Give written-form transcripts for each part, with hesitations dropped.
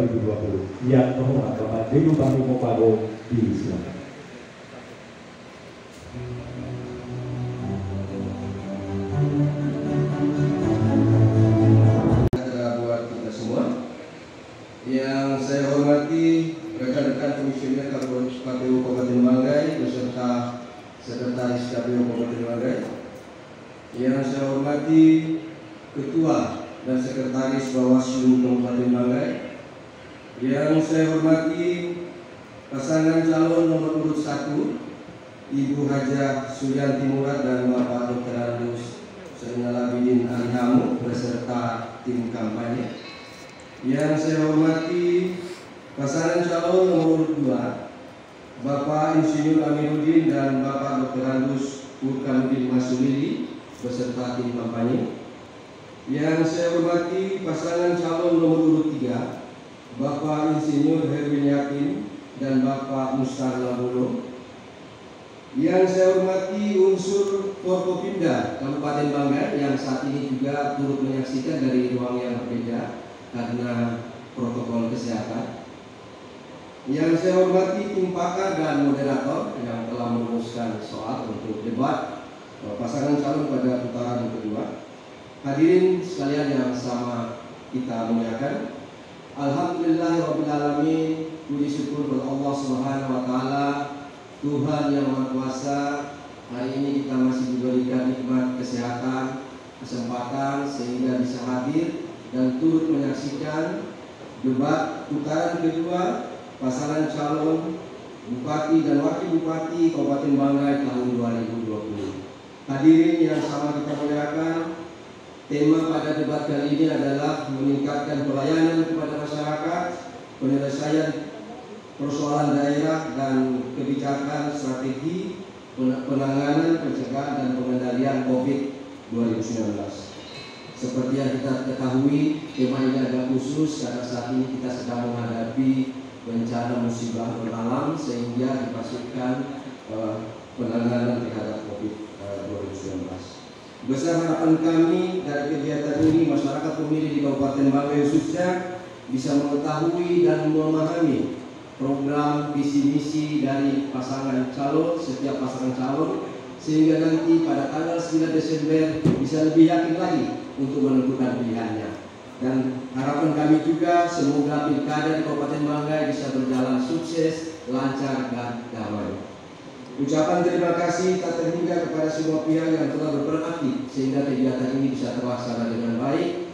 2020. Yang terhormat Bapak Dedu Bami Mopado, disilakan. Buat kita semua, yang saya hormati rekan-rekan komisioner KPU Kabupaten Banggai beserta Sekretaris KPU Kabupaten Banggai, yang saya hormati Ketua dan Sekretaris Bawaslu Kabupaten Banggai, yang saya hormati pasangan calon nomor urut 1 Ibu Hajah Suyanti Murad dan Bapak Dr. Andus Zainal Abidin Alihamu beserta tim kampanye, yang saya hormati pasangan calon nomor urut 2 Bapak Insinyur Aminuddin dan Bapak Dr. Andus Burkanuddin Masulili beserta tim kampanye, yang saya hormati pasangan calon nomor urut 3 Bapak Insinyur Herwin Yakin dan Bapak Mustar Labulo, yang saya hormati unsur Forkopimda Kabupaten Banggai yang saat ini juga turut menyaksikan dari ruang yang berbeda karena protokol kesehatan, yang saya hormati tim pakar dan moderator yang telah merumuskan soal untuk debat pasangan calon pada putaran kedua. Hadirin sekalian yang sama kita muliakan, Alhamdulillahirrabbilalamin, puji syukur kepada Allah Subhanahu wa Ta'ala, Tuhan yang Maha Kuasa. Hari ini kita masih diberikan nikmat kesehatan, kesempatan sehingga bisa hadir dan turut menyaksikan debat putaran kedua pasangan calon Bupati dan Wakil Bupati Kabupaten Banggai tahun 2020. Hadirin yang sama kita muliakan, tema pada debat kali ini adalah meningkatkan pelayanan kepada masyarakat, penyelesaian persoalan daerah dan kebijakan strategi penanganan, pencegahan dan pengendalian COVID-19. Seperti yang kita ketahui, tema ini agak khusus karena saat ini kita sedang menghadapi bencana musibah alam sehingga dipastikan penanganan terhadap COVID-19. Besar harapan kami dari kegiatan ini, masyarakat pemilih di Kabupaten Banggai khususnya bisa mengetahui dan memahami program visi misi dari pasangan calon, setiap pasangan calon, sehingga nanti pada tanggal 9 Desember bisa lebih yakin lagi untuk menentukan pilihannya. Dan harapan kami juga semoga pilkada di Kabupaten Banggai bisa berjalan sukses, lancar dan damai. Ucapan terima kasih tak terhingga kepada semua pihak yang telah berperan aktif sehingga kegiatan ini bisa terlaksana dengan baik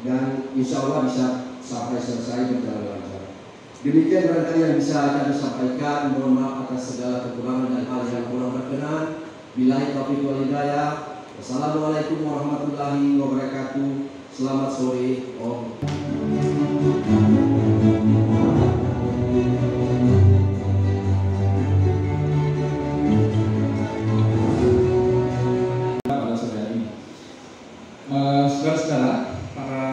dan insya Allah bisa sampai selesai berjalan lancar. Demikian barangkali yang bisa kami sampaikan. Mohon maaf atas segala kekurangan dan hal yang kurang berkenan. Billahi taufiq wal hidayah. Wassalamualaikum warahmatullahi wabarakatuh. Selamat sore. Om. Saudara-saudara, para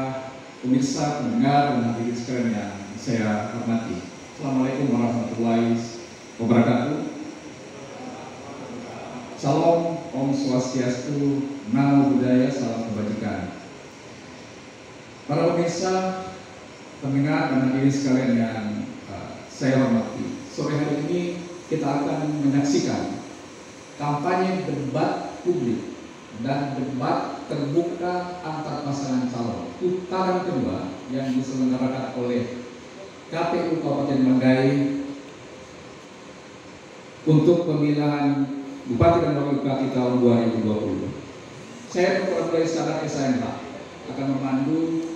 pemirsa, pendengar, dan hadirin sekalian yang saya hormati, Assalamualaikum warahmatullahi wabarakatuh. Salam, Om Swastiastu, Namo Buddhaya, salam kebajikan. Para pemirsa, pendengar, dan hadirin sekalian yang saya hormati, sore hari ini kita akan menyaksikan kampanye debat publik dan debat terbuka antar pasangan calon putaran kedua yang diselenggarakan oleh KPU Kabupaten Banggai untuk pemilihan Bupati dan Wakil Bupati tahun 2020. Saya Dr. Andus Sadar SMK akan memandu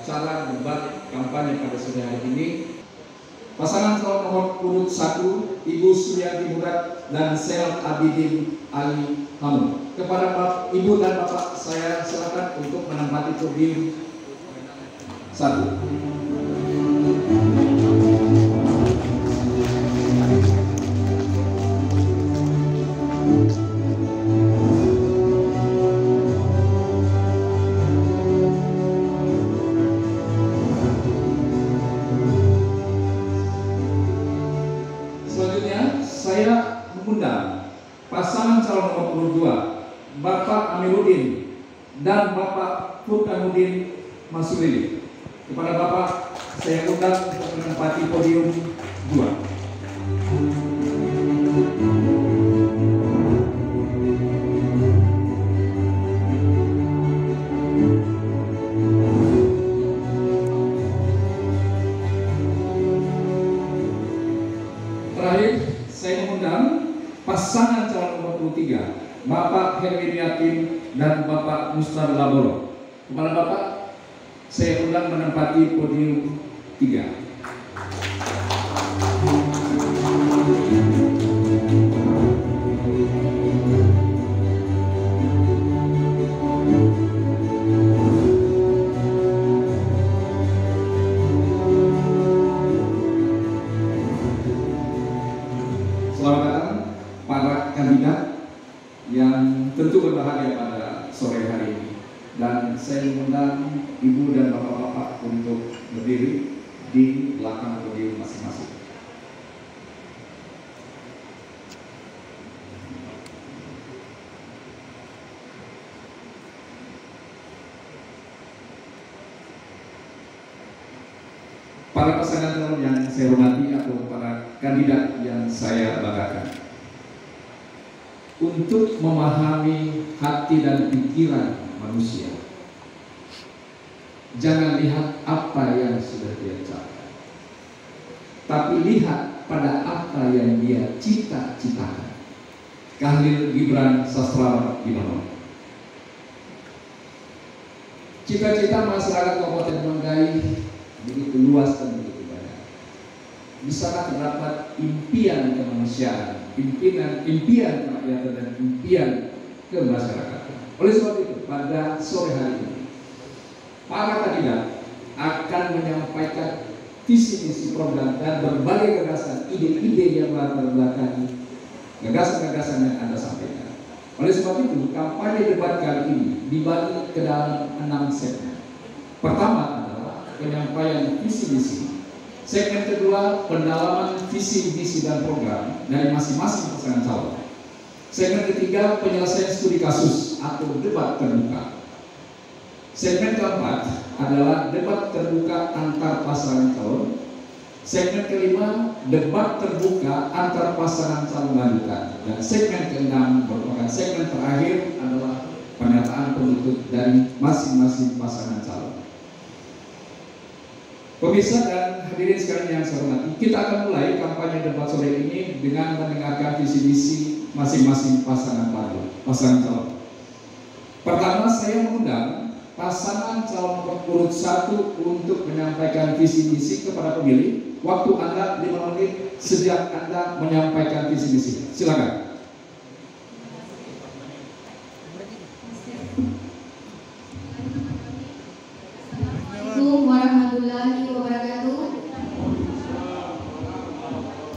cara debat kampanye pada sore hari ini. Pasangan calon nomor urut 1 Ibu Suyanti Murad dan Zainal Abidin Alihamu. Kepada Ibu dan Bapak saya silakan untuk menempati podium 1. Selanjutnya saya mengundang pasangan calon nomor urut 2 Bapak Aminuddin dan Bapak Burkanuddin Masulili. Kepada Bapak saya undang untuk menempati podium 2. Terakhir, saya mengundang pasangan calon nomor 23, Bapak Herwin Yakin dan Bapak Mustar Laboro. Kepala Bapak, saya undang menempati podium 3. Selamat datang para kandidat yang tentu berbahagia pada sore hari ini. Dan saya mengundang ibu dan bapak-bapak untuk berdiri di belakang podium masing-masing. Para pasangan calon yang saya hormati atau para kandidat yang saya banggakan, untuk memahami hati dan pikiran manusia, jangan lihat apa yang sudah dia capai, tapi lihat pada apa yang dia cita-citakan. Khalil Gibran Sastrawat Gimana. Cita-cita masyarakat Kabupaten Banggai begitu luas dan begitu banyak. Di sana terdapat impian kemanusiaan, impian kerakyatan dan impian kemasyarakatan. Oleh sebab itu, pada sore hari ini, para kandidat akan menyampaikan visi misi program dan berbagai gagasan, ide-ide yang latar belakangi gagasan-gagasan yang Anda sampaikan. Oleh sebab itu, kampanye debat kali ini dibagi ke dalam 6 segmen. Pertama, penyampaian visi misi. Segmen kedua, pendalaman visi misi dan program dari masing-masing pasangan calon. Segmen ketiga, penyelesaian studi kasus atau debat terbuka. Segmen keempat adalah debat terbuka antar pasangan calon. Segmen kelima, debat terbuka antar pasangan calon lanjutan. Dan segmen keenam merupakan segmen terakhir adalah pernyataan penutup dari masing-masing pasangan calon. Pemirsa dan hadirin sekalian yang saya hormati, kita akan mulai kampanye debat sore ini dengan mendengarkan visi misi masing-masing pasangan calon. Pertama, saya mengundang pasangan calon nomor urut 1 untuk menyampaikan visi misi kepada pemilih. Waktu Anda 5 menit sejak Anda menyampaikan visi misi. Silakan. Assalamualaikum warahmatullahi wabarakatuh.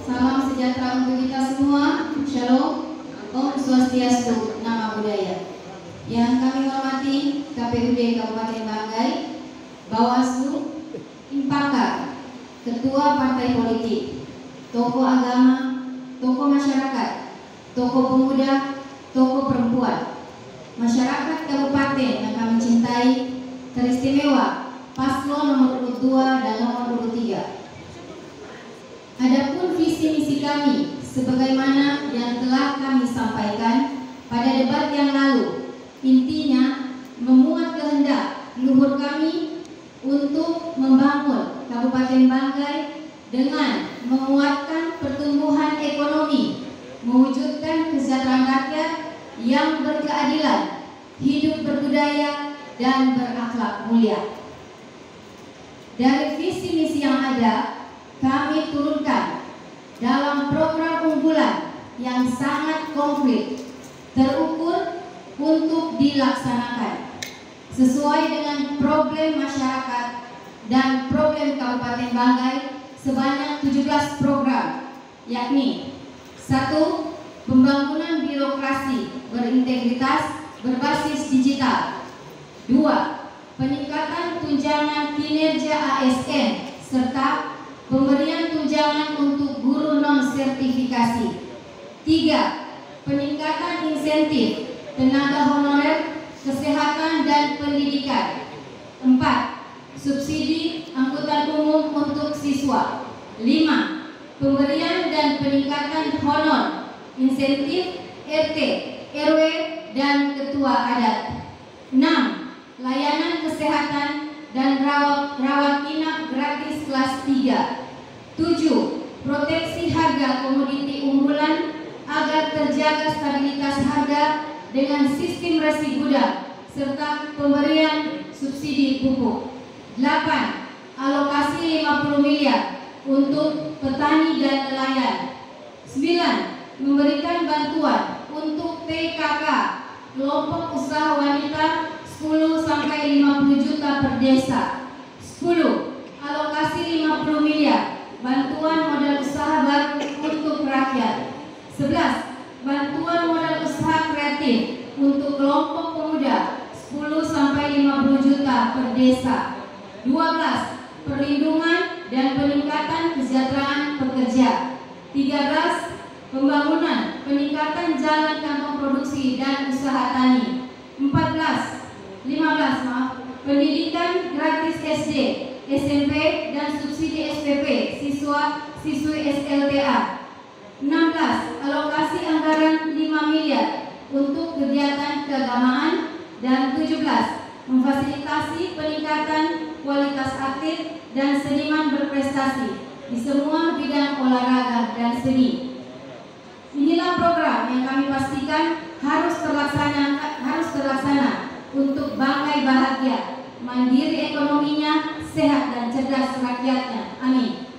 Salam sejahtera untuk kita semua. Shalom. Om Swastiastu. Nama budaya. Yang kami hormati KPUD Kabupaten Banggai, Bawaslu, Impaka, Ketua Partai Politik, tokoh agama, tokoh masyarakat, tokoh pemuda, tokoh perempuan, masyarakat kabupaten yang kami cintai, teristimewa paslon nomor urut 2 dan nomor urut 3. Adapun visi misi kami sebagaimana yang telah kami sampaikan pada debat yang lalu, intinya memuat kehendak luhur kami untuk membangun Kabupaten Banggai dengan menguatkan pertumbuhan ekonomi, mewujudkan kesejahteraan rakyat yang berkeadilan, hidup berbudaya dan berakhlak mulia. Dari visi misi yang ada, kami turunkan dalam program unggulan yang sangat konkret, terukur untuk dilaksanakan sesuai dengan problem masyarakat dan problem Kabupaten Banggai sebanyak 17 program, yakni 1. Pembangunan birokrasi berintegritas berbasis digital. 2. Peningkatan tunjangan kinerja ASN serta pemberian tunjangan untuk guru non-sertifikasi. 3. Peningkatan insentif tenaga honorer, kesehatan dan pendidikan. 4. Subsidi angkutan umum siswa. 5. Pemberian dan peningkatan honor, insentif RT, RW, dan ketua adat. 6. Layanan kesehatan dan rawat inap gratis kelas 3. 7. Proteksi harga komoditi unggulan agar terjaga stabilitas harga dengan sistem resi gudang serta pemberian subsidi pupuk. 8. Alokasi 50 miliar untuk petani dan nelayan. 9. Memberikan bantuan untuk PKK kelompok usaha wanita 10 sampai 50 juta per desa. 10. Alokasi 50 miliar bantuan modal usaha baru untuk rakyat. 11. Bantuan modal usaha kreatif untuk kelompok pemuda 10 sampai 50 juta per desa. 12. Perlindungan dan peningkatan kesejahteraan pekerja. 13. Pembangunan peningkatan jalan kantong produksi dan usaha tani. 15. Pendidikan gratis SD, SMP, dan subsidi SPP siswa-siswi SLTA. 16. Alokasi anggaran 5 miliar untuk kegiatan keagamaan. Dan 17. Memfasilitasi peningkatan kualitas atlet dan seniman berprestasi di semua bidang olahraga dan seni. Inilah program yang kami pastikan harus terlaksana untuk Banggai bahagia, mandiri ekonominya, sehat dan cerdas rakyatnya. Amin.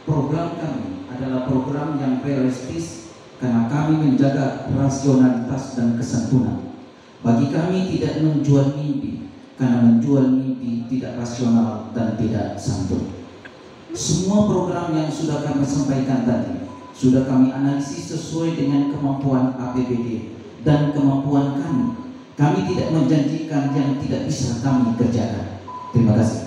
Program kami adalah program yang realistis karena kami menjaga rasionalitas dan kesantunan. Bagi kami tidak menjual mimpi, karena menjual mimpi tidak rasional dan tidak santun. Semua program yang sudah kami sampaikan tadi sudah kami analisis sesuai dengan kemampuan APBD dan kemampuan kami. Kami tidak menjanjikan yang tidak bisa kami kerjakan. Terima kasih.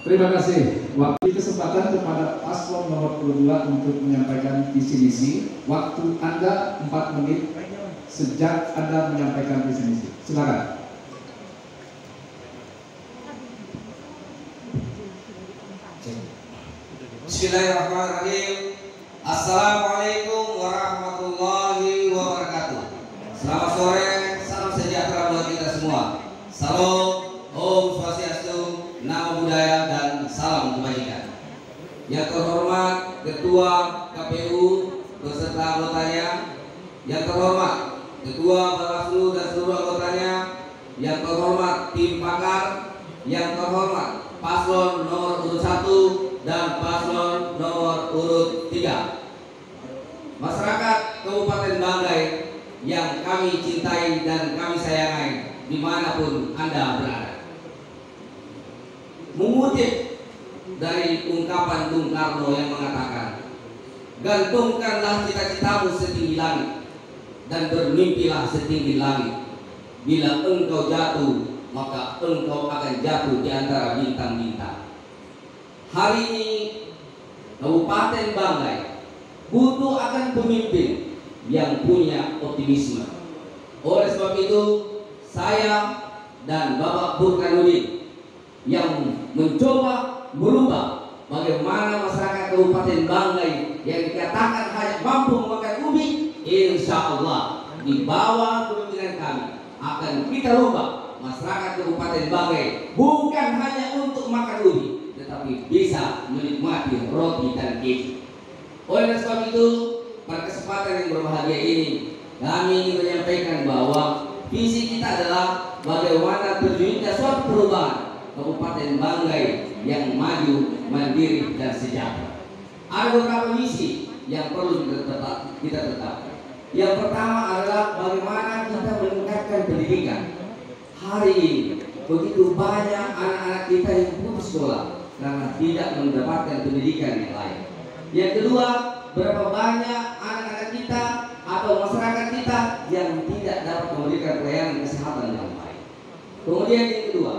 Terima kasih. Waktu kesempatan kepada paslon nomor 22 untuk menyampaikan visi misi. Waktu Anda 4 menit sejak Anda menyampaikan visi misi. Silakan. Bismillahirrahmanirrahim. Assalamualaikum warahmatullahi wabarakatuh. Selamat sore, salam sejahtera buat kita semua. Salam, Om Swastiastu, Namo Buddhaya, dan salam kebajikan. Yang terhormat Ketua KPU beserta anggotanya, yang terhormat Ketua Bawaslu dan seluruh anggotanya, yang terhormat tim pakar, yang terhormat paslon nomor urut 1 dan paslon nomor urut 3. Masyarakat Kabupaten Banggai yang kami cintai dan kami sayangi dimanapun Anda berada. Mengutip dari ungkapan Bung Karno yang mengatakan, gantungkanlah cita-citamu setinggi langit dan bermimpilah setinggi langit. Bila engkau jatuh, maka engkau akan jatuh di antara bintang-bintang. Hari ini Kabupaten Banggai butuh akan pemimpin yang punya optimisme. Oleh sebab itu, saya dan Bapak Burhanuddin yang mencoba merubah bagaimana masyarakat Kabupaten Banggai yang dikatakan hanya mampu memakan ubi, insya Allah di bawah kepemimpinan kami akan kita rubah masyarakat Kabupaten Banggai bukan hanya untuk makan ubi, tetapi bisa menikmati roti dan keju. Oleh sebab itu, pada kesempatan yang berbahagia ini, kami ingin menyampaikan bahwa visi kita adalah bagaimana terwujudnya suatu perubahan Kabupaten Banggai yang maju, mandiri, dan sejahtera. Ada beberapa misi yang perlu kita tetapkan. Yang pertama adalah bagaimana kita meningkatkan pendidikan. Hari ini begitu banyak anak-anak kita yang putus sekolah karena tidak mendapatkan pendidikan yang lain. Yang kedua, berapa banyak anak-anak kita atau masyarakat kita yang tidak dapat memberikan pelayanan kesehatan yang baik. Kemudian yang kedua,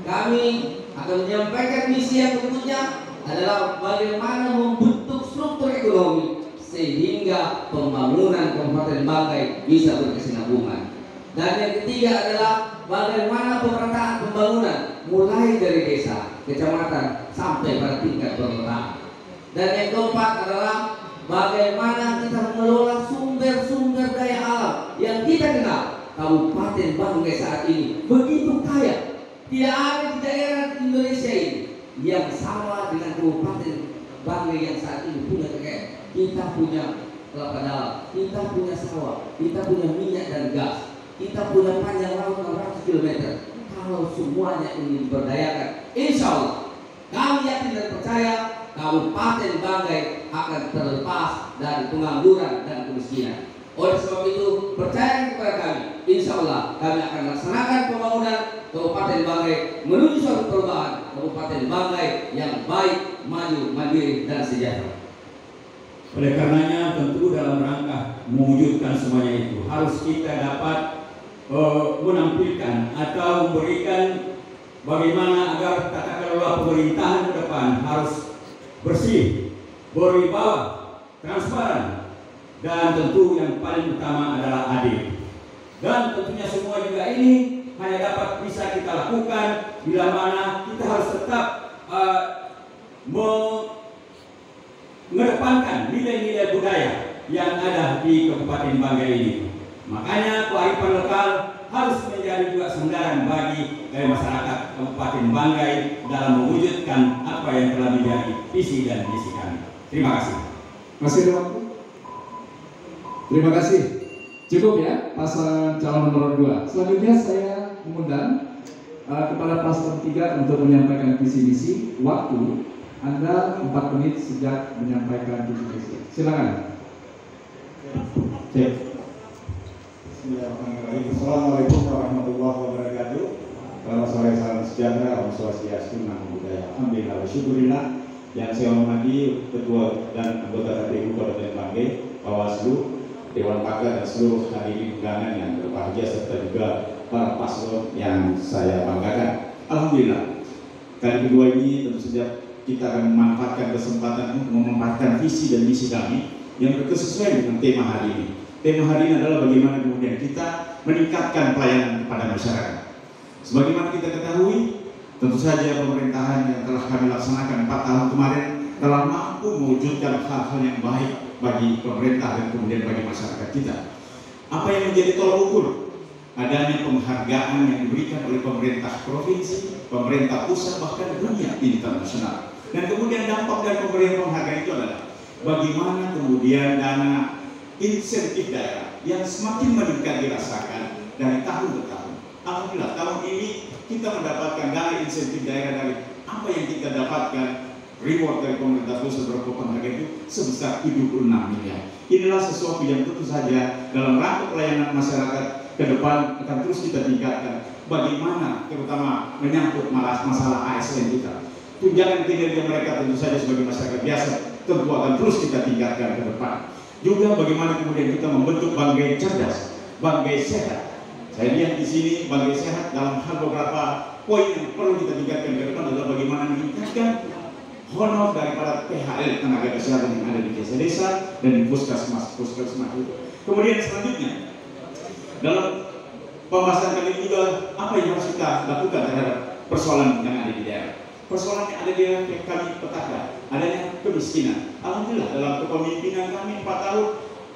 kami akan menyampaikan misi yang berikutnya adalah bagaimana membentuk struktur ekonomi sehingga pembangunan Kabupaten Banggai bisa berkesinambungan. Dan yang ketiga adalah bagaimana pemerataan pembangunan mulai dari desa, kecamatan sampai pada tingkat perkotaan. Dan yang keempat adalah bagaimana kita mengelola sumber-sumber daya alam yang kita kenal. Kabupaten Banggai saat ini begitu kaya. Tidak ada di daerah Indonesia ini yang sama dengan Kabupaten Banggai yang saat ini punya kekayaan. Kita punya kelapa dalam, kita punya sawah, kita punya minyak dan gas, kita punya panjang laut 600 km. Kalau semuanya ini diberdayakan, insya Allah kami yakin dan percaya Kabupaten Banggai akan terlepas dari pengangguran dan kemiskinan. Oleh sebab itu, percaya kepada kami, insya Allah kami akan laksanakan pembangunan Kabupaten Banggai menuju suatu perubahan Kabupaten Banggai yang baik, maju, mandiri, dan sejahtera. Oleh karenanya tentu dalam rangka mewujudkan semuanya itu harus kita dapat menampilkan atau memberikan bagaimana agar tata kelola pemerintahan ke depan harus bersih, berwibawa, transparan, dan tentu yang paling utama adalah adil. Dan tentunya semua juga ini hanya dapat bisa kita lakukan bila mana kita harus tetap mengedepankan nilai-nilai budaya yang ada di Kabupaten Banggai ini. Makanya kearifan lokal harus menjadi juga sandaran bagi masyarakat Kabupaten Banggai dalam mewujudkan apa yang telah menjadi visi dan misi kami. Terima kasih. Masih ada waktu? Terima kasih. Cukup ya pasangan calon nomor 2. Selanjutnya saya mengundang kepada paslon 3 untuk menyampaikan visi misi. Waktu Anda 4 menit sejak menyampaikan visi misi. Silakan. Cek. Bismillahirrahmanirrahim. Assalamualaikum warahmatullahi wabarakatuh. Selamat sore, salam sejahtera, Om Swastiastu, Namo Buddhaya, Alhamdulillah wa syukurillah. Yang saya hormati Ketua dan anggota KPU Kabupaten Banggai, Bawaslu, Dewan Pakar, dan seluruh hadirin undangan yang berbahagia serta juga para paslon yang saya banggakan. Alhamdulillah. Kali kedua ini tentu saja kita akan memanfaatkan kesempatan untuk memaparkan visi dan misi kami yang berkesesuaian dengan tema hari ini. Tema hari ini adalah bagaimana kemudian kita meningkatkan pelayanan kepada masyarakat. Sebagaimana kita ketahui, tentu saja pemerintahan yang telah kami laksanakan 4 tahun kemarin telah mampu mewujudkan hal-hal yang baik bagi pemerintah dan kemudian bagi masyarakat kita. Apa yang menjadi tolak ukur? Adanya penghargaan yang diberikan oleh pemerintah provinsi, pemerintah pusat, bahkan dunia internasional. Dan kemudian dampak dari pemberian penghargaan itu adalah bagaimana kemudian dana insentif daerah yang semakin meningkat dirasakan dari tahun ke tahun. Alhamdulillah tahun ini kita mendapatkan dana insentif daerah dari apa yang kita dapatkan reward dari pemerintah pusat berupa penghargaan itu sebesar 76 miliar. Inilah sesuatu yang tentu saja dalam rangka pelayanan masyarakat ke depan akan terus kita tingkatkan. Bagaimana terutama menyangkut masalah ASN kita. Tunjangan kinerja mereka tentu saja sebagai masyarakat biasa tentu akan terus kita tingkatkan ke depan. Juga bagaimana kemudian kita membentuk Banggai cerdas, Banggai sehat. Saya lihat di sini Banggai sehat dalam hal beberapa poin yang perlu kita tingkatkan ke depan adalah bagaimana meningkatkan honor daripada PHL tenaga kesehatan yang ada di desa-desa dan di puskesmas itu. Kemudian selanjutnya dalam pembahasan kali ini juga apa yang harus kita lakukan terhadap persoalan yang ada di daerah. Persoalan yang ada di daerah kami petakan adanya kemiskinan. Alhamdulillah dalam kepemimpinan kami 4 tahun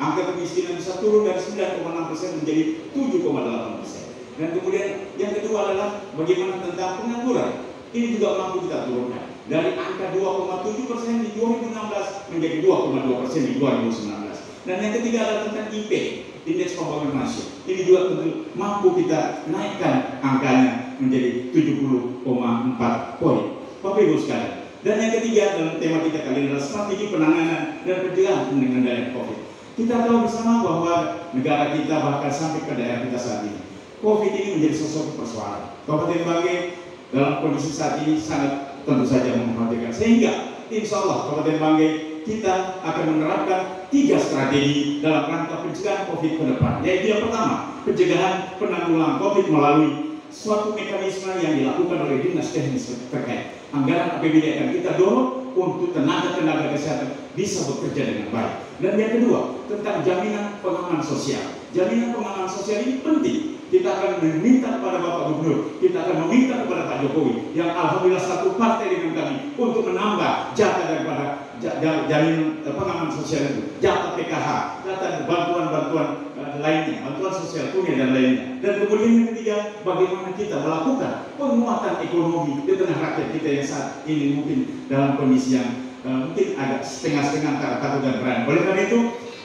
angka kemiskinan bisa turun dari 9,6% menjadi 7,8%. Dan kemudian yang kedua adalah bagaimana tentang pengangguran. Ini juga mampu kita turunkan dari angka 2,7% di 2016 menjadi 2,2% di 2019. Dan yang ketiga adalah tentang IP, Indeks Pembangunan Manusia. Ini juga tentu mampu kita naikkan angkanya menjadi 70,4 poin. Bapak Ibu sekalian. Dan yang ketiga dalam tema kita kali ini adalah strategi penanganan dan pencegahan pengendalian COVID. Kita tahu bersama bahwa negara kita bahkan sampai ke daerah kita saat ini, COVID ini menjadi sesuatu persoalan. Kabupaten Banggai dalam kondisi saat ini sangat tentu saja memperhatikan. Sehingga insya Allah Kabupaten Banggai kita akan menerapkan 3 strategi dalam rangka pencegahan COVID ke depan. Yaitu yang pertama, pencegahan penanggulangan COVID melalui suatu mekanisme yang dilakukan oleh Dinas Teknis terkait. Anggaran APBD akan kita dorong untuk tenaga-tenaga kesehatan bisa bekerja dengan baik. Dan yang kedua, tentang jaminan pengaman sosial. Jaminan pengaman sosial ini penting. Kita akan meminta kepada Bapak Gubernur, kita akan meminta kepada Pak Jokowi yang alhamdulillah satu partai dengan kami untuk menambah jatah jaminan pengaman sosial itu, data PKH, data bantuan-bantuan lainnya, bantuan sosial tunai dan lainnya. Dan kemudian yang ketiga, bagaimana kita melakukan penguatan ekonomi di tengah rakyat kita yang saat ini mungkin dalam kondisi yang mungkin agak setengah-setengah antara takut dan berani. Oleh karena itu,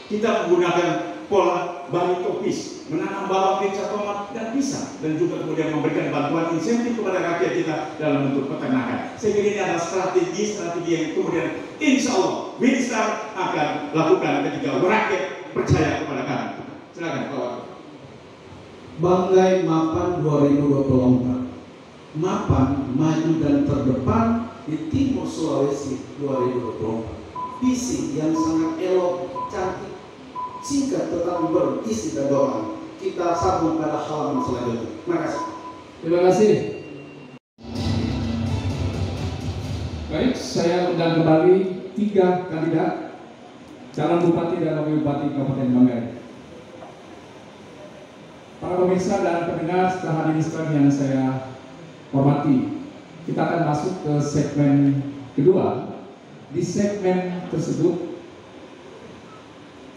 kita menggunakan pola balik topis, menanam bawang, merica, tomat, dan pisang, dan juga kemudian memberikan bantuan insentif kepada rakyat kita dalam bentuk peternakan. Saya kira ini adalah strategi yang kemudian insya Allah Minister akan lakukan ketika rakyat percaya kepada kami. Silakan Pak Wakil. Banggai Mapan 2024. Mapan maju dan terdepan di Timur Sulawesi 2024. Visi yang sangat elok, cantik, singkat tetapi berisi dan doa. Kita sambung pada halaman selanjutnya. Terima kasih. Terima kasih. Baik, saya undang kembali 3 kandidat calon bupati dan wakil bupati Kabupaten Banggai. Para pemirsa dan pendengar hadirin sekalian yang saya hormati, kita akan masuk ke segmen kedua. Di segmen tersebut,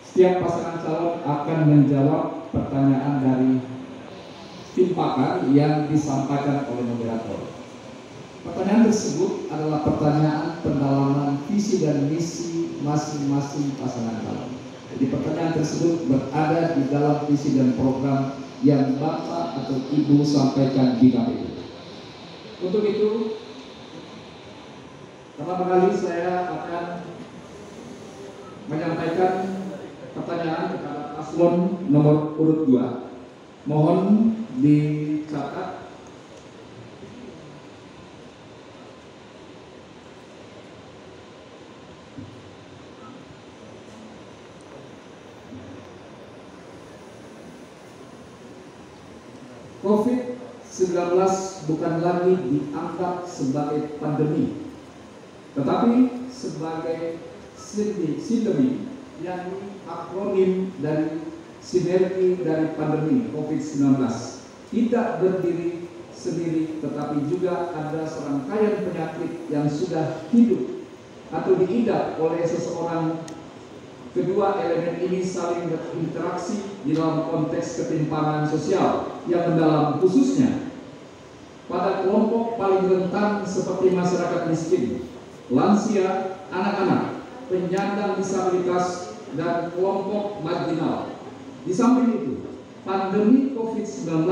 setiap pasangan calon akan menjawab pertanyaan dari tim pakar yang disampaikan oleh moderator. Pertanyaan tersebut adalah pertanyaan pendalaman visi dan misi masing-masing pasangan calon. Jadi pertanyaan tersebut berada di dalam visi dan program yang Bapak atau Ibu sampaikan di KPU. Untuk itu, pertama kali saya akan menyampaikan pertanyaan kepada paslon nomor urut 2. Mohon dicatat COVID-19 bukan lagi dianggap sebagai pandemi, tetapi sebagai sindemi, yang akronim dari sinergi dari pandemi COVID-19. Tidak berdiri sendiri, tetapi juga ada serangkaian penyakit yang sudah hidup atau diidap oleh seseorang. Kedua elemen ini saling berinteraksi di dalam konteks ketimpangan sosial yang mendalam, khususnya pada kelompok paling rentan seperti masyarakat miskin, lansia, anak-anak, penyandang disabilitas, dan kelompok marginal. Di samping itu, pandemi COVID-19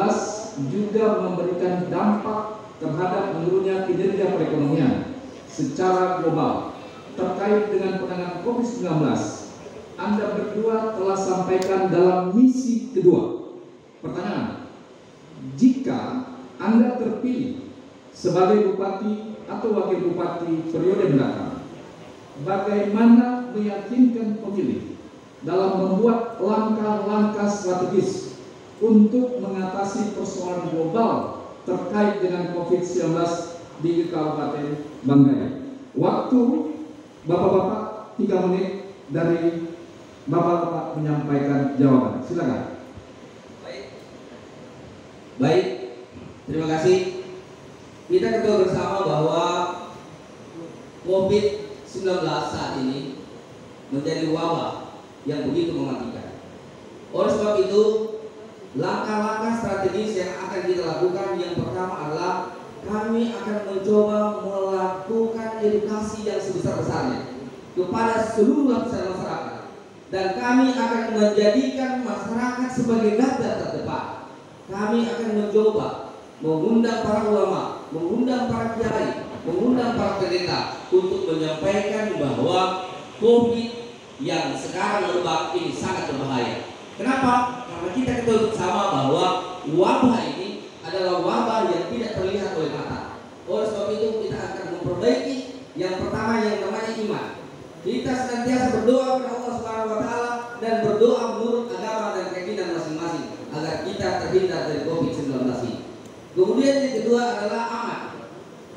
juga memberikan dampak terhadap menurunnya kinerja perekonomian secara global. Terkait dengan penanganan COVID-19, Anda berdua telah sampaikan dalam misi kedua. Pertanyaan, jika Anda terpilih sebagai bupati atau wakil bupati periode mendatang, bagaimana meyakinkan pemilih dalam membuat langkah-langkah strategis untuk mengatasi persoalan global terkait dengan COVID-19 di Kabupaten Banggai? Waktu Bapak-bapak 3 menit dari Bapak-bapak menyampaikan jawaban. Silakan. Baik, terima kasih. Kita ketahui bersama bahwa COVID-19 saat ini menjadi wabah yang begitu mematikan. Oleh sebab itu, langkah-langkah strategis yang akan kita lakukan, yang pertama adalah kami akan mencoba melakukan edukasi yang sebesar-besarnya kepada seluruh lapisan masyarakat, dan kami akan menjadikan masyarakat sebagai garda terdepan. Kami akan mencoba mengundang para ulama, mengundang para kiai, mengundang para pendeta untuk menyampaikan bahwa COVID yang sekarang merebak ini sangat berbahaya. Kenapa? Karena kita ketahui bersama bahwa wabah ini adalah wabah yang tidak terlihat oleh mata. Oleh sebab itu kita akan memperbaiki yang pertama yang namanya iman. Kita senantiasa berdoa kepada Allah Subhanahu wa taala dan berdoa menurut agama dan keyakinan masing-masing agar kita terhindar dari COVID-19 ini. Kemudian yang kedua adalah aman.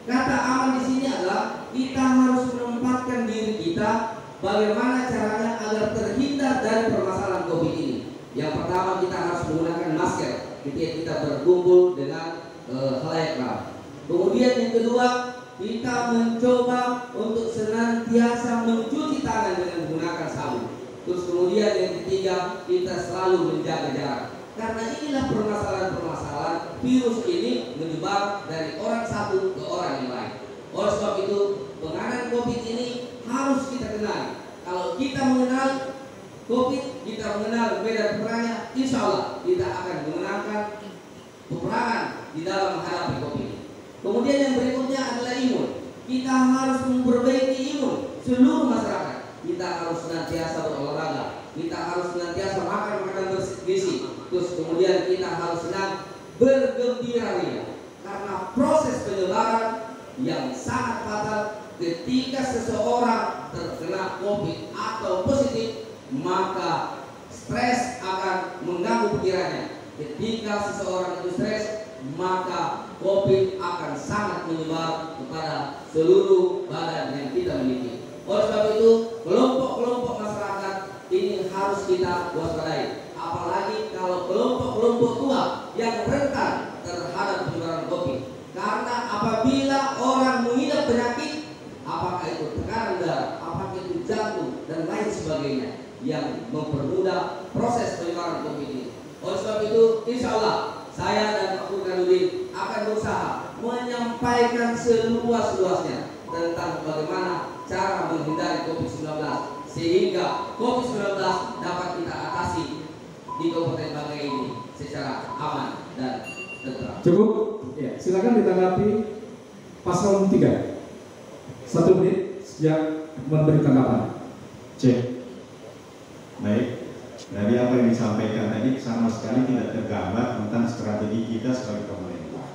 Kata aman di sini adalah kita harus menempatkan diri kita bagaimana caranya agar terhindar dari permasalahan COVID ini. Yang pertama, kita harus menggunakan masker ketika kita berkumpul dengan khalayak ramai. Kemudian yang kedua, kita mencoba untuk senantiasa mencuci tangan Kemudian yang ketiga, kita selalu menjaga jarak. Karena inilah permasalahan-permasalahan virus ini menyebar dari orang satu ke orang yang lain. Oleh sebab itu, penanganan COVID ini harus kita kenali. Kalau kita mengenal COVID, kita mengenal medan perangnya, insya Allah kita akan memenangkan peperangan di dalam menghadapi COVID. Kemudian yang berikutnya adalah imun. Kita harus memperbaiki imun seluruh masyarakat. Kita harus senantiasa berolahraga. Kita harus senantiasa makan makanan bergizi. Terus kemudian kita harus senang bergembira ria. Karena proses penyebaran yang sangat fatal ketika seseorang terkena COVID atau positif, maka stres akan mengganggu pikirannya. Ketika seseorang itu stres, maka COVID akan sangat menyebar kepada seluruh badan yang kita miliki. Oleh sebab itu, kelompok-kelompok masyarakat ini harus kita waspadai. Apalagi kalau kelompok-kelompok tua yang rentan terhadap penyebaran COVID. Karena apabila orang mengidap penyakit, apakah itu tekanan darah, apakah itu jantung dan lain sebagainya, yang mempermudah proses penyebaran COVID ini. Oleh sebab itu, insya Allah saya dan Pak Burhanuddin akan berusaha menyampaikan seluas-luasnya tentang bagaimana cara menghindari COVID-19 sehingga COVID-19 dapat kita atasi di Kabupaten Banggai ini secara aman dan tentram. Cukup? Ya, silakan ditanggapi paslon 3. 1 menit sejak memberi tanggapan. Cek. Baik. Dari apa yang disampaikan tadi sama sekali tidak tergambar tentang strategi kita sebagai pemerintah.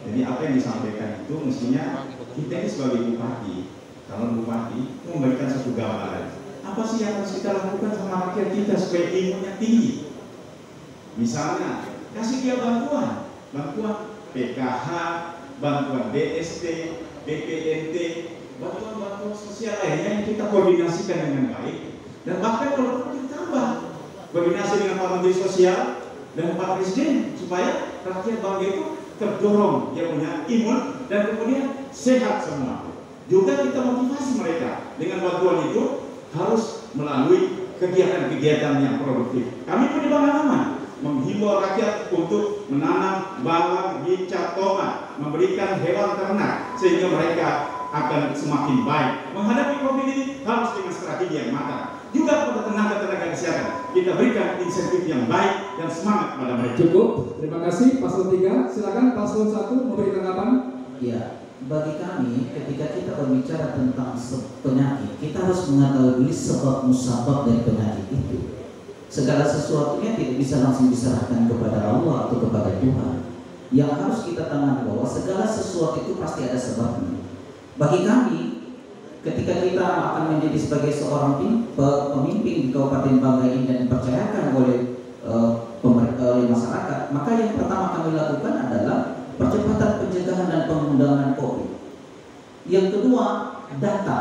Jadi apa yang disampaikan itu mestinya kita ini sebagai bupati, calon bupati, itu memberikan satu gambaran. Apa sih yang harus kita lakukan sama rakyat kita supaya imunnya tinggi? Misalnya kasih dia bantuan PKH, bantuan DST, BPNT, bantuan sosial lainnya yang kita koordinasikan dengan baik. Dan bahkan kalau perlu ditambah koordinasi dengan Pak Menteri Sosial dan Pak Presiden supaya rakyat Banggai itu terdorong dia punya imun dan kemudian sehat semua. Juga kita motivasi mereka dengan bantuan itu harus melalui kegiatan-kegiatan yang produktif. Kami pun di Banggai menghimbau rakyat untuk menanam bawang, micak, tomat, memberikan hewan ternak sehingga mereka akan semakin baik. Menghadapi COVID ini harus dengan strategi yang matang. Juga kepada tenaga-tenaga kesehatan kita berikan insentif yang baik dan semangat pada mereka. Cukup, terima kasih paslon 3. Silakan paslon 1 memberi tanggapan. Ya, bagi kami ketika kita berbicara tentang penyakit, kita harus mengetahui sebab musabab dari penyakit itu. Segala sesuatunya tidak bisa langsung diserahkan kepada Allah atau kepada Tuhan. Yang harus kita tangani bahwa segala sesuatu itu pasti ada sebabnya. Bagi kami, ketika kita akan menjadi sebagai seorang pemimpin di Kabupaten Banggai ini dan dipercayakan oleh masyarakat, maka yang pertama kami lakukan adalah percepatan pencegahan dan pengundangan COVID. Yang kedua, data.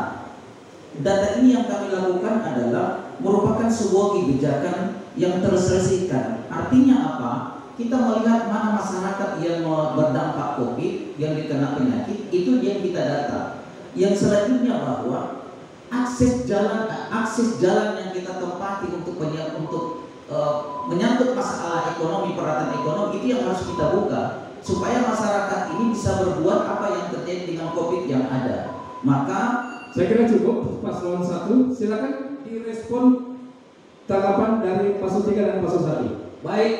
Data ini yang kami lakukan adalah merupakan sebuah kebijakan yang terselesaikan. Artinya apa? Kita melihat mana masyarakat yang berdampak COVID, yang dikena penyakit, itu yang kita data. Yang selanjutnya bahwa akses jalan yang kita tempati untuk menyangkut masalah ekonomi, peralatan ekonomi itu yang harus kita buka supaya masyarakat ini bisa berbuat apa yang terjadi dengan COVID yang ada. Maka saya kira cukup paslon 1. Silakan direspon tanggapan dari paslon 3 dan paslon 1. Baik,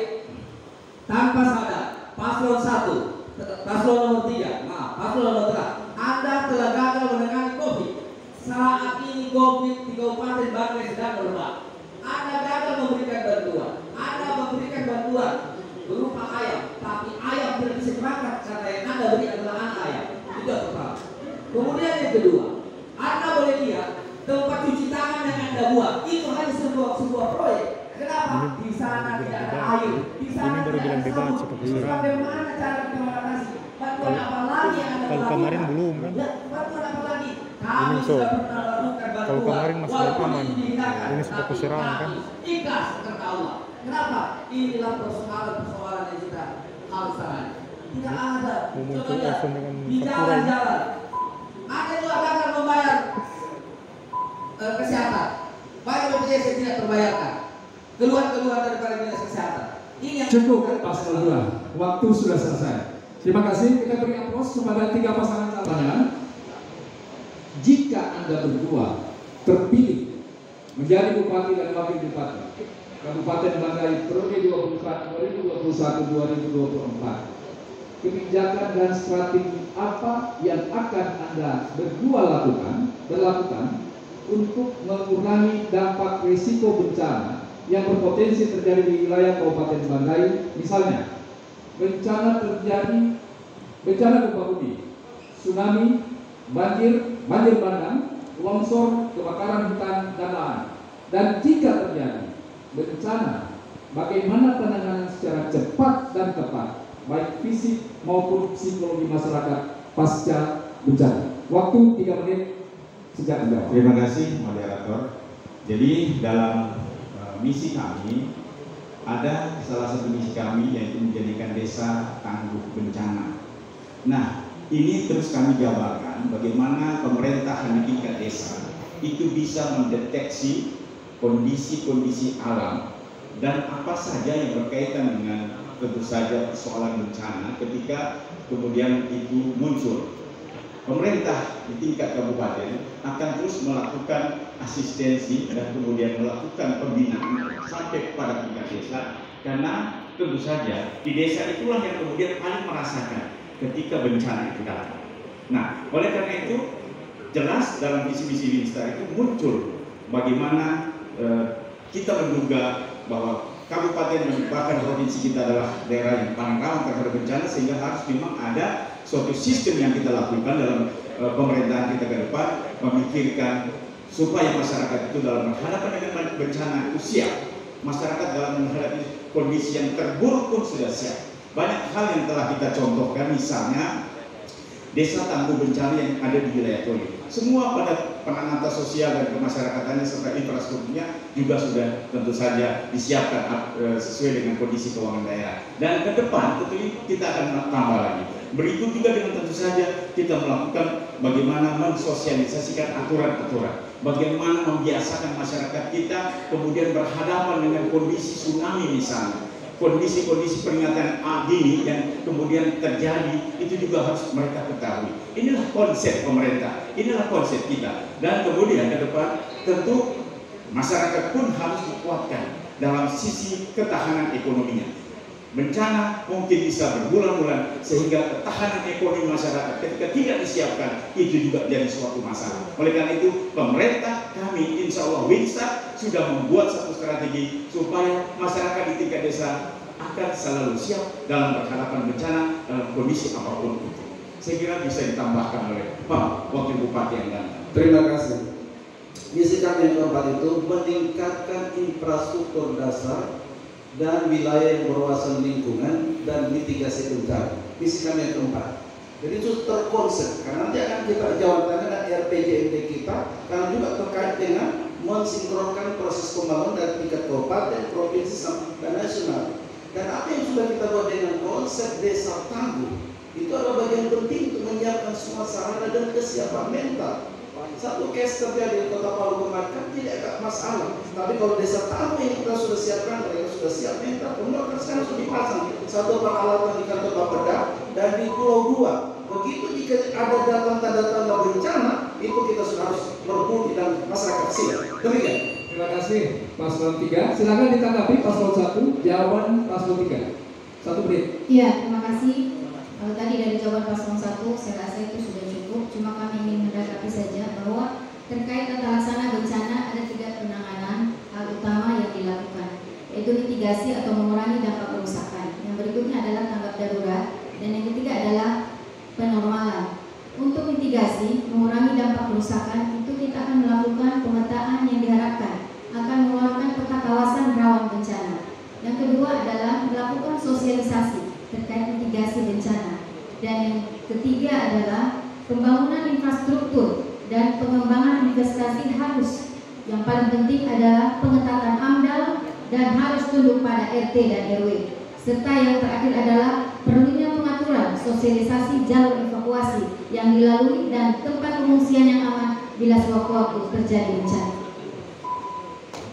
tanpa sadar paslon 1, paslon nomor 3, paslon nomor 3, Anda telah gagal menangani COVID. Saat ini COVID di Kabupaten Banggai sedang merebak. Anda gagal memberikan bantuan. Anda memberikan bantuan berupa ayam, tapi ayam tidak bisa dimakan karena yang Anda beri adalah anak ayam. Itu yang pertama. Kemudian yang kedua, Anda boleh lihat tempat cuci tangan yang Anda buat itu hanya sebuah proyek. Kenapa? Di sana tidak ada air. Di sana tidak ada sabun. Bagaimana cara kita mengatasi? Bantuan apa lagi yang Anda lakukan? Kemarin belum kan? Bantuan apa lagi? Kami sudah pernah lakukan bantuan. Kalau kemarin masih rekaman, ini sebuah serangan kan? Ikhlas kata Allah. Kenapa? Inilah persoalan yang kita harus tangani. Tidak ada. Coba lihat di jalan-jalan. Ada juga gagal membayar kesehatan. Baik desa tidak terbayarkan. Keluhan-keluhan daripada dinas kesehatan. Ini yang Cukup Paslon 2, waktu sudah selesai. Terima kasih, kita beri aplaus kepada 3 pasangan calon. Jika Anda berdua terpilih menjadi bupati dan wakil bupati Kabupaten Banggai periode 2021-2024, kebijakan dan strategi apa yang akan Anda berdua berlakukan untuk mengurangi dampak risiko bencana yang berpotensi terjadi di wilayah Kabupaten Banggai, misalnya bencana gempa bumi, tsunami, banjir bandang, longsor, kebakaran hutan dan lahan. Dan jika terjadi bencana, bagaimana penanganan secara cepat dan tepat, baik fisik maupun psikologi masyarakat pasca bencana. Waktu 3 menit sejak Anda. Terima kasih moderator. Jadi dalam misi kami, ada salah satu misi kami yaitu menjadikan desa tangguh bencana. Nah, ini terus kami jabarkan bagaimana pemerintahan di tingkat desa itu bisa mendeteksi kondisi-kondisi alam dan apa saja yang berkaitan dengan tentu saja persoalan bencana ketika kemudian itu muncul. Pemerintah di tingkat kabupaten akan terus melakukan asistensi dan kemudian melakukan pembinaan sampai kepada tingkat desa, karena tentu saja di desa itulah yang kemudian paling merasakan ketika bencana itu datang. Nah, oleh karena itu jelas dalam visi-misi Winstar itu muncul bagaimana kita menduga bahwa kabupaten bahkan provinsi kita adalah daerah yang paling rawan terhadap bencana, sehingga harus memang ada suatu sistem yang kita lakukan dalam pemerintahan kita ke depan, memikirkan supaya masyarakat itu dalam berhadapan dengan bencana itu siap. Masyarakat dalam menghadapi kondisi yang terburuk pun sudah siap. Banyak hal yang telah kita contohkan, misalnya desa tangguh bencana yang ada di wilayah Toli. Semua pada penanganan sosial dan kemasyarakatannya serta infrastrukturnya juga sudah tentu saja disiapkan sesuai dengan kondisi keuangan daerah. Dan ke depan tentu kita akan tambah lagi. Berikut juga dengan tentu saja kita melakukan bagaimana mensosialisasikan aturan-aturan, bagaimana membiasakan masyarakat kita kemudian berhadapan dengan kondisi tsunami misalnya, kondisi-kondisi peringatan dini yang kemudian terjadi, itu juga harus mereka ketahui. Inilah konsep pemerintah, inilah konsep kita. Dan kemudian ke depan tentu masyarakat pun harus dikuatkan dalam sisi ketahanan ekonominya. Bencana mungkin bisa berbulan-bulan, sehingga ketahanan ekonomi masyarakat ketika tidak disiapkan itu juga jadi suatu masalah. Oleh karena itu pemerintah kami insya Allah Winstar sudah membuat satu strategi supaya masyarakat di tingkat desa akan selalu siap dalam berhadapan bencana dalam kondisi apapun itu. Saya kira bisa ditambahkan oleh Pak Wakil Bupati yang datang. Terima kasih. Misi kami yang keempat itu meningkatkan infrastruktur dasar dan wilayah yang berwawasan lingkungan dan mitigasi bencana. Misi kami yang keempat. Jadi itu terkonsep, karena nanti akan kita jawabannya dengan RPJMD kita, karena juga terkait dengan mensinkronkan proses pembangunan dari tingkat kabupaten, provinsi, dan nasional. Dan apa yang sudah kita buat dengan konsep desa tangguh, itu adalah bagian penting untuk menyiapkan semua sarana dan kesiapan mental. Satu case terjadi di Kota Palu kemarin kan tidak masalah, tapi kalau desa tangguh ini kita sudah siapkan, mereka sudah siap mental. Kemudian sekarang sudah dipasang satu peralatan di kantor Bapeda dan di Pulau 2. Begitu jika ada datang tanda-tanda bencana, itu kita sudah harus berbudi dan masyarakat siap. Demikian. Terima kasih Paslon 3. Silakan ditanggapi Paslon 1, jawaban Paslon 3. 1 menit. Iya, terima kasih. Kalau tadi dari jawaban Paslon 1, saya rasa itu sudah cukup. Cuma kami ingin menanggapi saja bahwa terkait tata laksana bencana ada 3 penanganan hal utama yang dilakukan, yaitu mitigasi atau mengurangi dampak kerusakan. Yang berikutnya adalah tanggap darurat, dan yang ketiga adalah penormalan. Untuk mitigasi, mengurangi dampak kerusakan, itu kita akan melakukan pemetaan yang diharapkan akan mengeluarkan peta kawasan rawan bencana. Yang kedua adalah melakukan sosialisasi terkait mitigasi bencana. Dan yang ketiga adalah pembangunan infrastruktur dan pengembangan investasi harus. Yang paling penting adalah pengetatan AMDAL dan harus tunduk pada RT dan RW. Serta yang terakhir adalah perlunya pengaturan sosialisasi jalur evakuasi yang dilalui dan tempat pengungsian yang aman bila sewaktu-waktu terjadi bencana.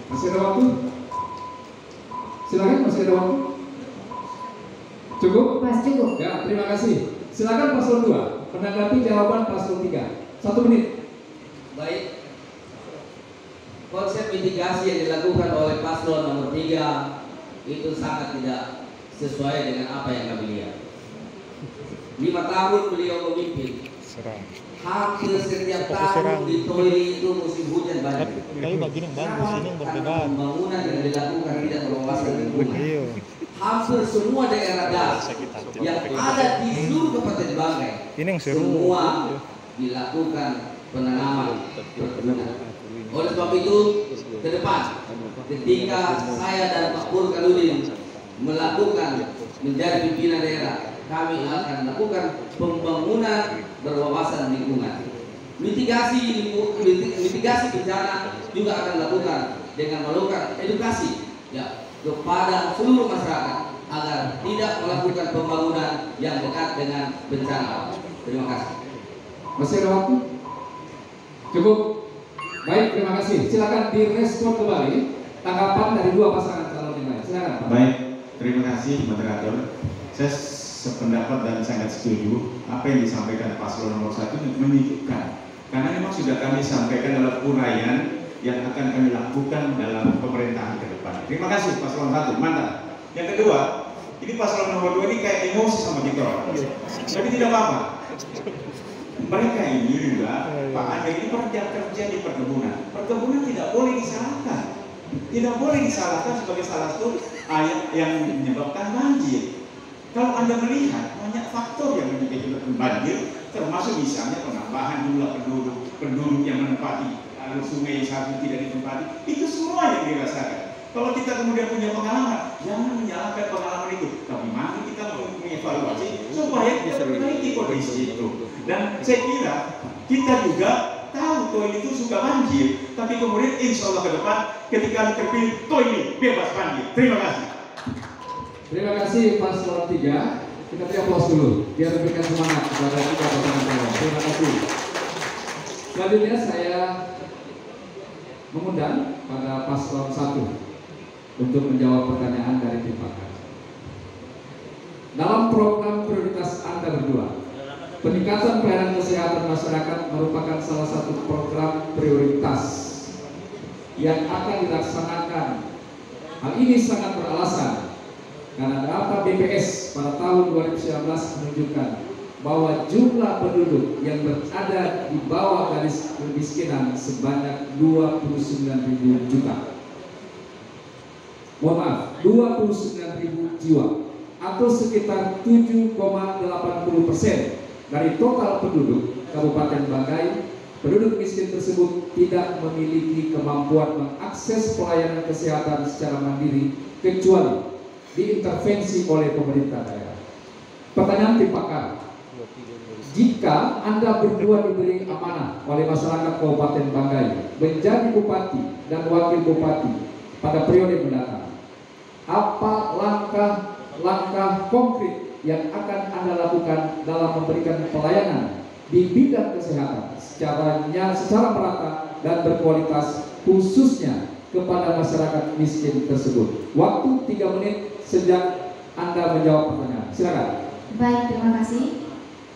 Masih ada waktu? Silakan, masih ada waktu. Cukup? Pas cukup. Ya, terima kasih. Silakan paslon 2 menanggapi jawaban paslon 3. 1 menit. Baik. Konsep mitigasi yang dilakukan oleh paslon nomor 3 itu sangat tidak sesuai dengan apa yang kami lihat. 5 tahun beliau memimpin. Hampir setiap tahun di Toiri itu musim hujan banjir. Kayu bagian yang bagus ini yang berbeda. Pembangunan yang dilakukan tidak berwawasan lingkungan. Hampir semua daerah das yang ada di seluruh Kabupaten Banggai Ini yang seru. semua dilakukan penanaman perkebunan. Oleh sebab itu, ke depan ketika saya dan Pak Purkanudin melakukan menjadi pimpinan daerah, kami akan melakukan pembangunan berwawasan lingkungan. Mitigasi bencana juga akan dilakukan dengan melakukan edukasi ya kepada seluruh masyarakat agar tidak melakukan pembangunan yang dekat dengan bencana. Terima kasih. Masih ada waktu? Cukup? Baik, terima kasih. Silakan direspon kembali tanggapan dari 2 pasangan calon yang lain. Silakan, Pak. Baik, terima kasih moderator. Saya sependapat dan sangat setuju apa yang disampaikan paslon nomor 1 menunjukkan, karena memang sudah kami sampaikan dalam uraian yang akan kami lakukan dalam pemerintahan ke depan. Terima kasih paslon 1, mantap. Yang kedua, ini paslon nomor 2 ini kayak emosi sama kita orang. Tapi tidak apa-apa. Mereka ini juga, Pak Ade ini kerja di perkebunan. Perkebunan tidak boleh disalahkan. Tidak boleh disalahkan sebagai salah satu ayat yang menyebabkan banjir. Kalau Anda melihat banyak faktor yang menyebabkan banjir, termasuk misalnya penambahan jumlah penduduk yang menempati sungai satu tidak ditempati, itu semua yang dirasakan. Kalau kita kemudian punya pengalaman, jangan menyalahkan pengalaman itu, tapi mari kita mengevaluasi supaya kita perbaiki kondisi itu. Dan saya kira kita juga tahu Toili itu suka banjir, tapi kemudian insya Allah ke depan ketika terpilih Toili bebas banjir. Terima kasih. Terima kasih paslon 3. Kita beri aplaus dulu biar memberikan semangat kepada kita pasangan calon. Terima kasih. Selanjutnya saya mengundang pada paslon 1 untuk menjawab pertanyaan dari tim pakar. Dalam program prioritas Anda berdua, peningkatan pelayanan kesehatan masyarakat merupakan salah satu program prioritas yang akan dilaksanakan. Hal ini sangat beralasan karena data BPS pada tahun 2019 menunjukkan bahwa jumlah penduduk yang berada di bawah garis kemiskinan sebanyak 29.000 juta. Mohon maaf, 29.000 jiwa atau sekitar 7,80% dari total penduduk Kabupaten Banggai. Penduduk miskin tersebut tidak memiliki kemampuan mengakses pelayanan kesehatan secara mandiri kecuali diintervensi oleh pemerintah daerah. Pertanyaan tim pakar, jika Anda berdua diberi amanah oleh masyarakat Kabupaten Banggai menjadi bupati dan wakil bupati pada periode mendatang, apa langkah-langkah konkret yang akan Anda lakukan dalam memberikan pelayanan di bidang kesehatan secara merata dan berkualitas khususnya kepada masyarakat miskin tersebut? Waktu 3 menit sejak Anda menjawab pertanyaan. Silakan. Baik, terima kasih.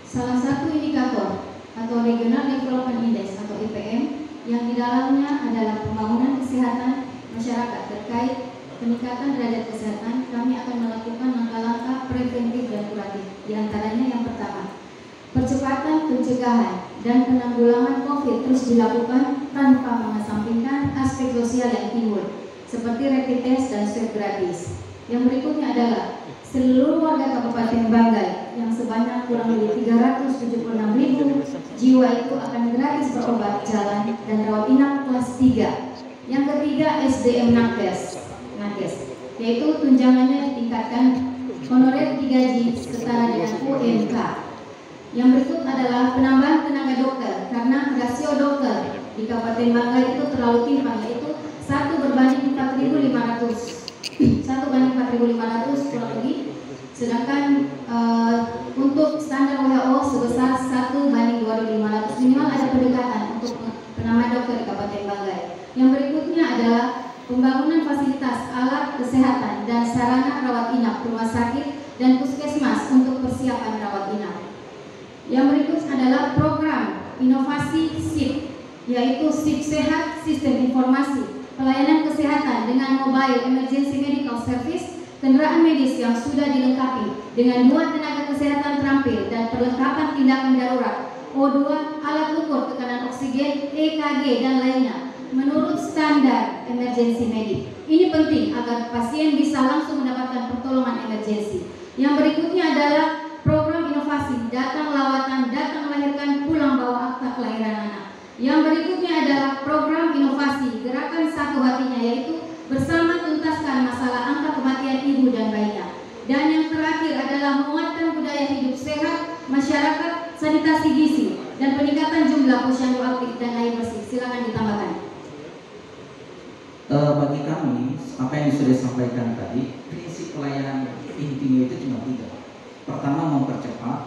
Salah satu indikator atau Regional Development Index atau IPM yang di dalamnya adalah pembangunan kesehatan masyarakat terkait peningkatan derajat kesehatan, kami akan melakukan langkah-langkah preventif dan kuratif. Di antaranya yang pertama, percepatan pencegahan dan penanggulangan COVID terus dilakukan tanpa mengesampingkan aspek sosial yang timbul, seperti rapid test dan swab gratis. Yang berikutnya adalah seluruh warga Kabupaten Banggai yang sebanyak kurang lebih 376.000 jiwa itu akan gratis berobat jalan dan rawat inap kelas 3. Yang ketiga, SDM Nakes, yaitu tunjangannya ditingkatkan honorer digaji setara dengan UMK. Yang berikut adalah penambahan tenaga dokter karena rasio dokter di Kabupaten Banggai itu terlalu timpang, yaitu 1 banding 4.500. 1 banding 4.500 kurang lebih, sedangkan untuk standar WHO sebesar 1 banding 2.500. Minimal ada pendekatan untuk penambahan dokter di Kabupaten Banggai. Yang berikutnya adalah pembangunan fasilitas alat kesehatan dan sarana rawat inap rumah sakit dan puskesmas untuk persiapan rawat inap. Yang berikut adalah program inovasi SIP, yaitu SIP Sehat Sistem Informasi Pelayanan Kesehatan dengan Mobile Emergency Medical Service, kendaraan medis yang sudah dilengkapi dengan 2 tenaga kesehatan terampil dan perlengkapan tindakan darurat, O2, alat ukur tekanan oksigen, EKG, dan lainnya menurut standar emergency medik. Ini penting agar pasien bisa langsung mendapatkan pertolongan emergensi. Yang berikutnya adalah program inovasi datang lawatan, datang melahirkan, pulang bawa akta kelahiran anak. Yang berikutnya adalah program inovasi gerakan satu hatinya, yaitu bersama tuntaskan masalah angka kematian ibu dan bayinya. Dan yang terakhir adalah menguatkan budaya hidup sehat masyarakat, sanitasi gizi, dan peningkatan jumlah posyandu aktif dan air bersih. Silakan ditambahkan. Bagi kami, apa yang sudah disampaikan tadi, prinsip pelayanan intinya itu cuma 3. Pertama, mempercepat,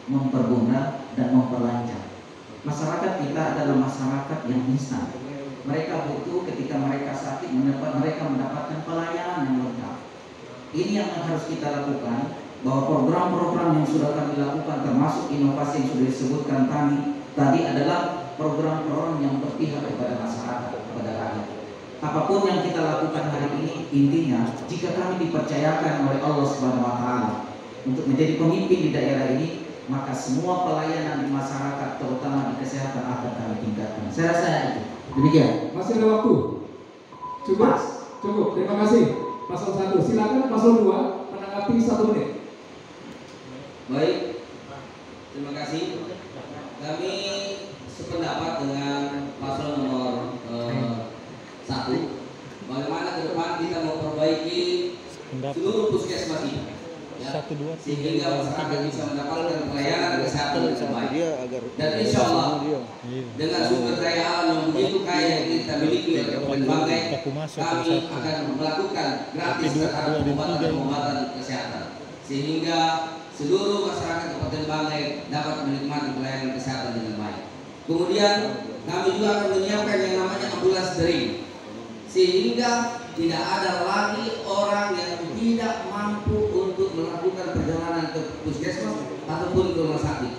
mempermudah, dan memperlancar. Masyarakat kita adalah masyarakat yang instan. Mereka butuh ketika mereka sakit, mereka mendapatkan pelayanan yang lengkap. Ini yang harus kita lakukan, bahwa program-program yang sudah kami lakukan termasuk inovasi yang sudah disebutkan tadi adalah program-program yang berpihak kepada masyarakat, kepada rakyat. Apapun yang kita lakukan hari ini, intinya jika kami dipercayakan oleh Allah Subhanahu wa Ta'ala untuk menjadi pemimpin di daerah ini, maka semua pelayanan di masyarakat, terutama di kesehatan, akan kami tingkatkan. Saya rasa itu. Demikian. Masih ada waktu? Cukup? Cukup. Terima kasih. Pasal 1. Silakan pasal 2 menanggapi 1 menit. Baik. Terima kasih. Kami sependapat dengan pasal nomor 1. Bagaimana ke depan kita memperbaiki seluruh puskesmas ini, ya, sehingga masyarakat bisa mendapatkan pelayanan kesehatan yang terbaik. Dan insya Allah dengan sumber daya alam yang begitu kaya yang kita miliki oleh Kabupaten Banggai, kami akan melakukan gratis terhadap pengobatan kesehatan, sehingga seluruh masyarakat Kabupaten Banggai dapat menikmati pelayanan kesehatan dengan baik. Kemudian kami juga akan menyiapkan yang namanya ambulans daring, sehingga tidak ada lagi orang yang tidak mampu untuk melakukan perjalanan ke puskesmas ataupun ke rumah sakit.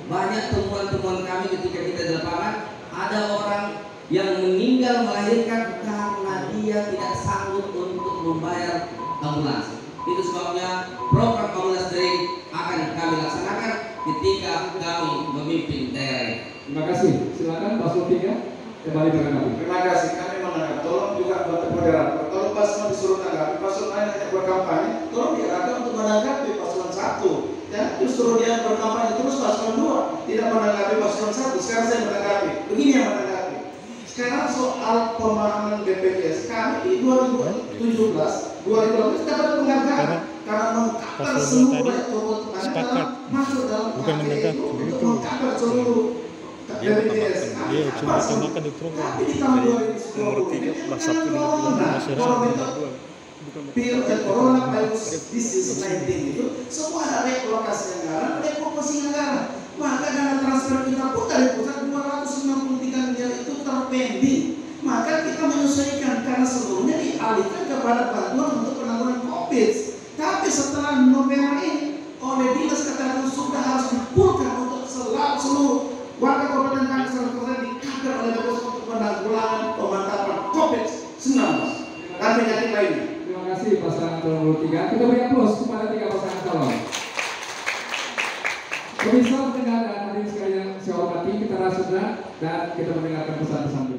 Banyak temuan-temuan kami ketika kita di lapangan, ada orang yang meninggal melahirkan karena dia tidak sanggup untuk membayar ambulans. Itu sebabnya program ambulans daring akan kami laksanakan ketika kami memimpin daerah ini. Terima kasih. Silakan pasal 3 kembali menanggapi. Terima kasih. Kami menanggapi. Tolong juga buat moderator. Kalau paslon disuruh menanggapi, paslon lain hanya berkampanye, tolong diarahkan untuk menanggapi paslon 1. Ya, justru dia berkampanye terus paslon 2 tidak menanggapi paslon 1. Sekarang saya menanggapi. Begini yang menanggapi. Sekarang soal pemahaman BPJS kami di 2017 dapat penghargaan karena mengcover seluruh sepakat masuk dalam paket itu untuk mengcover seluruh BPJS. Tapi di tahun 2020 ini corona virus disease 19 itu semua ada relokasi anggaran, refokusing anggaran. Maka dana transfer kita pun dari pusat 263 miliar itu terpending. Maka kita menyesuaikan karena seluruhnya dialihkan kepada bantuan untuk penanggulangan COVID. Tapi setelah November ini oleh Dinas Kesehatan sudah harus dipulkan untuk seluruh warga Kabupaten Banggai serta di-cover oleh BPJS untuk penanggulangan pemantapan COVID-19 dan penyakit lainnya. Terima kasih pasangan nomor 3. Kita beri aplaus kepada 3 pasangan calon. Pemirsa pendengar dan hadirin sekalian saya hormati, kita rasa dan kita mendengarkan pesan-pesan.